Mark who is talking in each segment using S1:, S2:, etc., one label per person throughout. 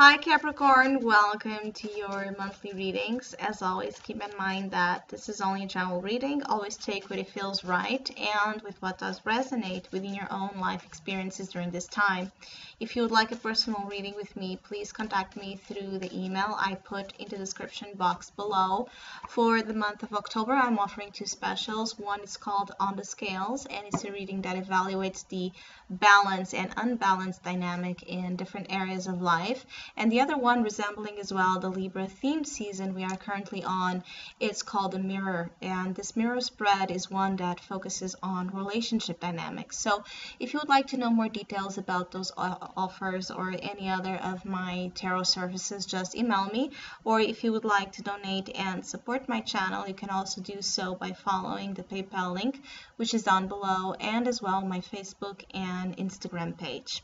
S1: Hi Capricorn, welcome to your monthly readings. As always, keep in mind that this is only a general reading. Always take what it feels right and with what does resonate within your own life experiences during this time. If you would like a personal reading with me, please contact me through the email I put in the description box below. For the month of October, I'm offering two specials. One is called On the Scales, and it's a reading that evaluates the balance and unbalanced dynamic in different areas of life. And the other one, resembling as well the Libra theme season we are currently on, it's called a mirror. And this mirror spread is one that focuses on relationship dynamics. So if you would like to know more details about those offers or any other of my tarot services, just email me. Or if you would like to donate and support my channel, you can also do so by following the PayPal link, which is down below, and as well my Facebook and Instagram page.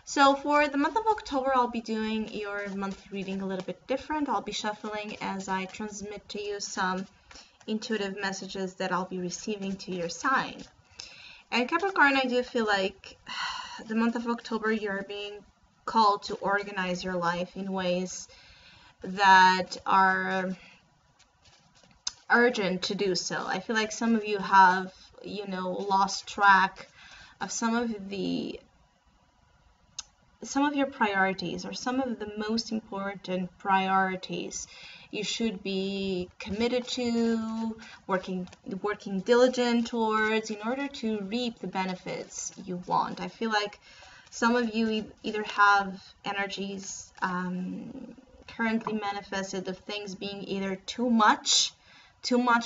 S1: So for the month of October, I'll be doing your monthly reading a little bit different. I'll be shuffling as I transmit to you some intuitive messages that I'll be receiving to your sign. And Capricorn, I do feel like the month of October, you're being called to organize your life in ways that are urgent to do so. I feel like some of you have, lost track of some of your priorities, or some of the most important priorities you should be committed to, working diligent towards in order to reap the benefits you want. I feel like some of you either have energies currently manifested of things being either too much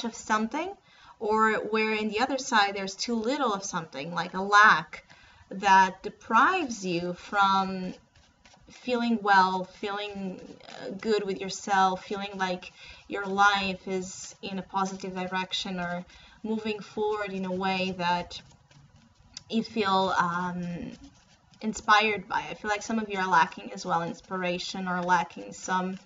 S1: of something, or where in the other side there's too little of something, like a lack that deprives you from feeling well, feeling good with yourself, feeling like your life is in a positive direction or moving forward in a way that you feel inspired by. I feel like some of you are lacking as well inspiration, or lacking some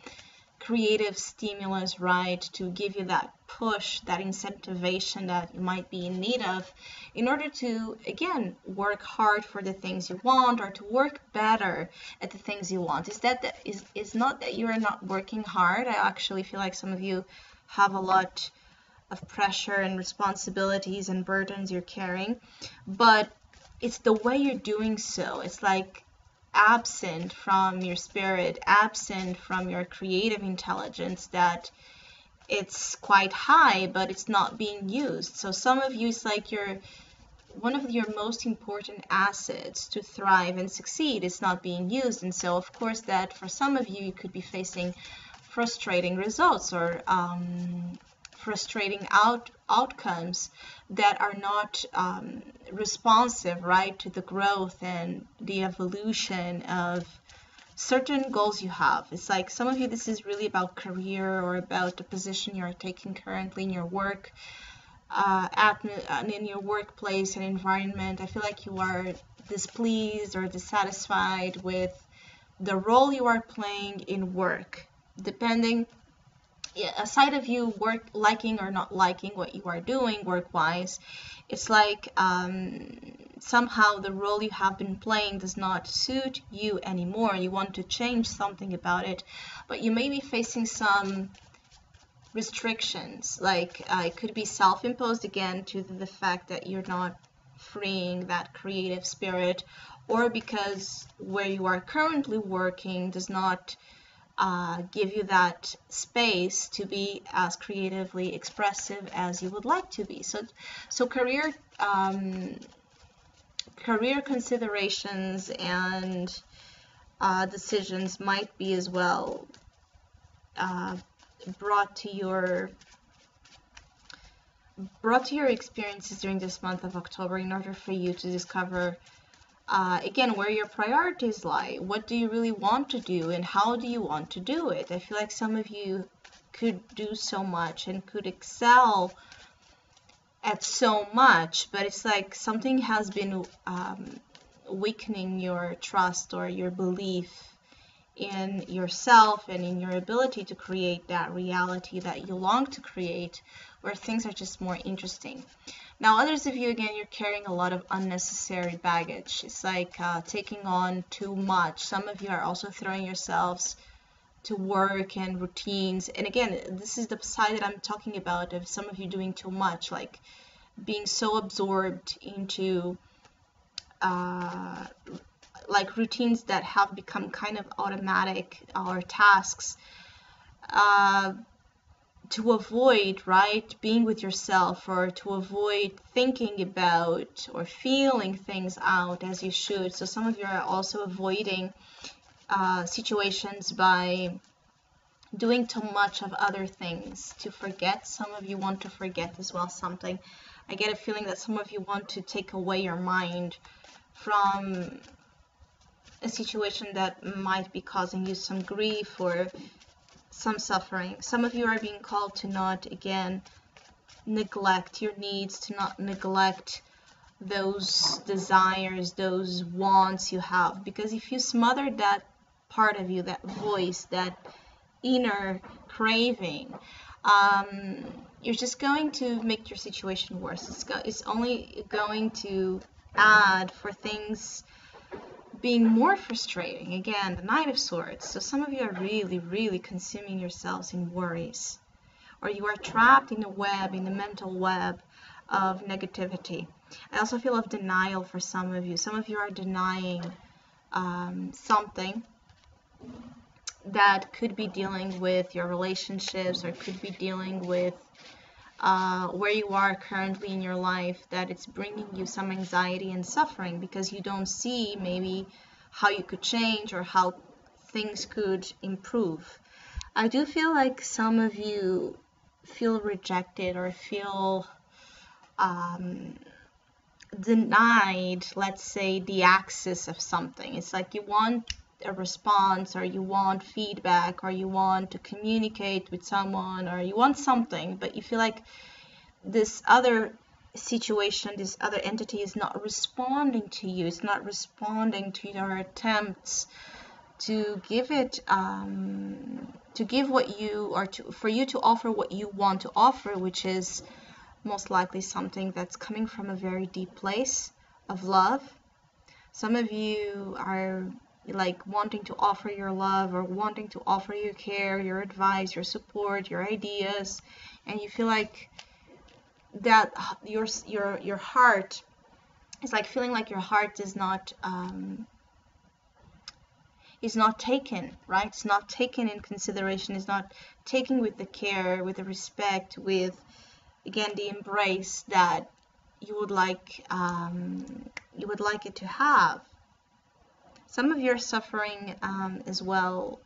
S1: creative stimulus, right, to give you that push, that incentivation that you might be in need of in order to, again, work hard for the things you want, or to work better at the things you want. Is not that you are not working hard. I actually feel like some of you have a lot of pressure and responsibilities and burdens you're carrying, but it's the way you're doing so. It's like absent from your spirit, absent from your creative intelligence, that it's quite high, but it's not being used. So some of you, it's like one of your most important assets to thrive and succeed is not being used. And so of course that for some of you, you could be facing frustrating results, or frustrating outcomes that are not responsive, right, to the growth and the evolution of certain goals you have. It's like some of you, this is really about career, or about the position you're taking currently in your work, in your workplace and environment. I feel like you are displeased or dissatisfied with the role you are playing in work, depending, aside of you liking or not liking what you are doing work-wise. It's like somehow the role you have been playing does not suit you anymore. You want to change something about it, but you may be facing some restrictions, like it could be self-imposed, again, to the fact that you're not freeing that creative spirit, or because where you are currently working does not give you that space to be as creatively expressive as you would like to be. So career considerations and decisions might be as well brought to your experiences during this month of October, in order for you to discover again, where your priorities lie. What do you really want to do, and how do you want to do it? I feel like some of you could do so much and could excel at so much, but it's like something has been weakening your trust or your belief in yourself and in your ability to create that reality that you long to create, where things are just more interesting. Now, others of you, again, you're carrying a lot of unnecessary baggage. It's like taking on too much. Some of you are also throwing yourselves to work and routines. And again, this is the side that I'm talking about of some of you doing too much, like being so absorbed into like routines that have become kind of automatic, or tasks, to avoid, right, being with yourself, or to avoid thinking about or feeling things out as you should. So some of you are also avoiding situations by doing too much of other things to forget. Some of you want to forget as well something. I get a feeling that some of you want to take away your mind from a situation that might be causing you some grief or some suffering. Some of you are being called to not, again, neglect your needs, to not neglect those desires, those wants you have. Because if you smother that part of you, that voice, that inner craving, you're just going to make your situation worse. It's only going to add for things being more frustrating. Again, the Knight of Swords. So some of you are really, really consuming yourselves in worries, or you are trapped in a web, in the mental web of negativity. I also feel of denial for some of you. Some of you are denying something that could be dealing with your relationships, or could be dealing with where you are currently in your life, that it's bringing you some anxiety and suffering because you don't see maybe how you could change or how things could improve. I do feel like some of you feel rejected or feel denied, let's say, the access of something. It's like you want a response, or you want feedback, or you want to communicate with someone, or you want something, but you feel like this other situation, this other entity is not responding to you. It's not responding to your attempts to give it, to give what you, or for you to offer what you want to offer, which is most likely something that's coming from a very deep place of love. Some of you are like wanting to offer your love, or wanting to offer your care, your advice, your support, your ideas, and you feel like that your heart is like feeling like your heart is not taken, right? It's not taken in consideration. It's not taken with the care, with the respect, with, again, the embrace that you would like it to have. Some of you are suffering as well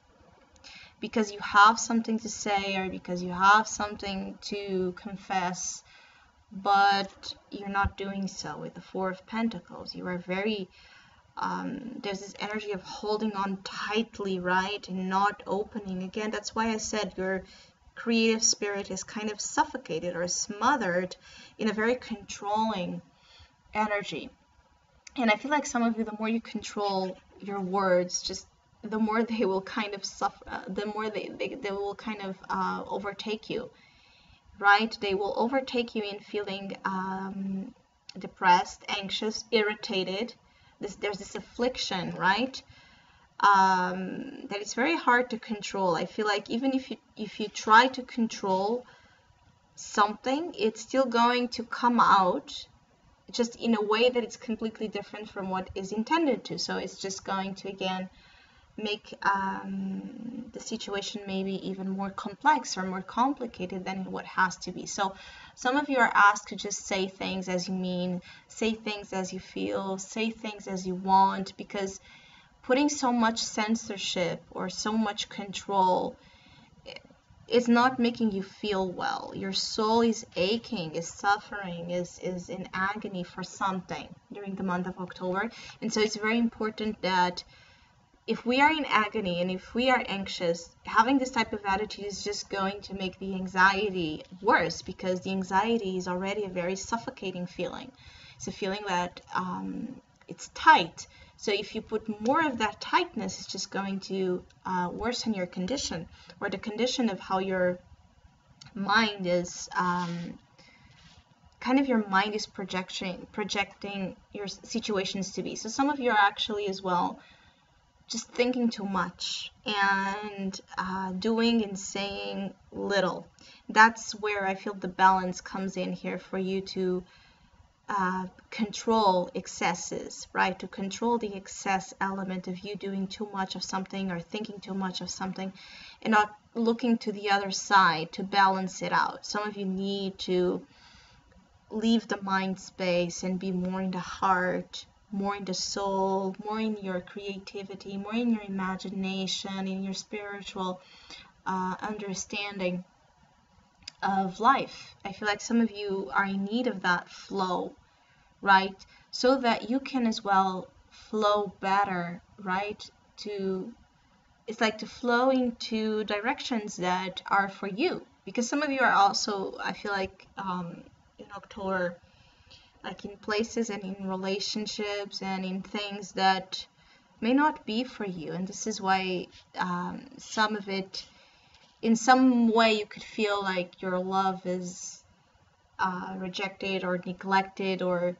S1: because you have something to say, or because you have something to confess, but you're not doing so. With the Four of Pentacles, you are very there's this energy of holding on tightly, right, and not opening. Again, that's why I said your creative spirit is kind of suffocated or smothered in a very controlling energy. And I feel like some of you, the more you control your words, just the more they will kind of suffer, the more they will kind of overtake you, right? They will overtake you in feeling depressed, anxious, irritated. There's this affliction, right? That it's very hard to control. I feel like even if you try to control something, it's still going to come out just in a way that it's completely different from what is intended to. So it's just going to, again, make the situation maybe even more complex or more complicated than what has to be. So some of you are asked to just say things as you mean, say things as you feel, say things as you want, because putting so much censorship or so much control is not making you feel well. Your soul is aching, is suffering, is in agony for something during the month of October. And so it's very important that if we are in agony and if we are anxious, having this type of attitude is just going to make the anxiety worse, because the anxiety is already a very suffocating feeling. It's a feeling that it's tight. So if you put more of that tightness, it's just going to worsen your condition, or the condition of how your mind is kind of your mind is projecting your situations to be. So some of you are actually as well just thinking too much and doing and saying little. That's where I feel the balance comes in here for you to control excesses, right? To control the excess element of you doing too much of something or thinking too much of something and not looking to the other side to balance it out. Some of you need to leave the mind space and be more in the heart, more in the soul, more in your creativity, more in your imagination, in your spiritual understanding of life. I feel like some of you are in need of that flow, right? So that you can as well flow better, right? It's like to flow into directions that are for you. Because some of you are also, I feel like, in October, like in places and in relationships and in things that may not be for you. And this is why some of it, in some way, you could feel like your love is rejected or neglected or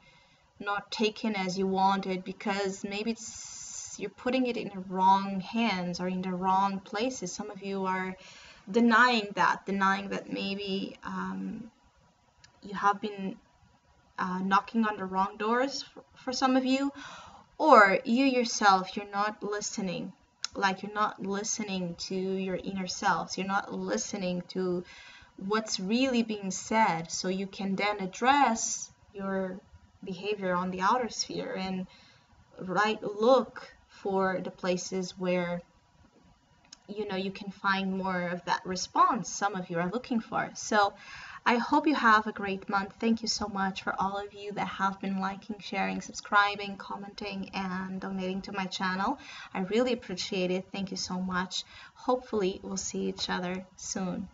S1: not taken as you wanted, because maybe you're putting it in the wrong hands or in the wrong places. Some of you are denying that maybe you have been knocking on the wrong doors for some of you, or you yourself, you're not listening. Like you're not listening to your inner selves. You're not listening to what's really being said, so you can then address your behavior on the outer sphere and look for the places where you can find more of that response some of you are looking for. So I hope you have a great month. Thank you so much for all of you that have been liking, sharing, subscribing, commenting, and donating to my channel. I really appreciate it. Thank you so much. Hopefully we'll see each other soon.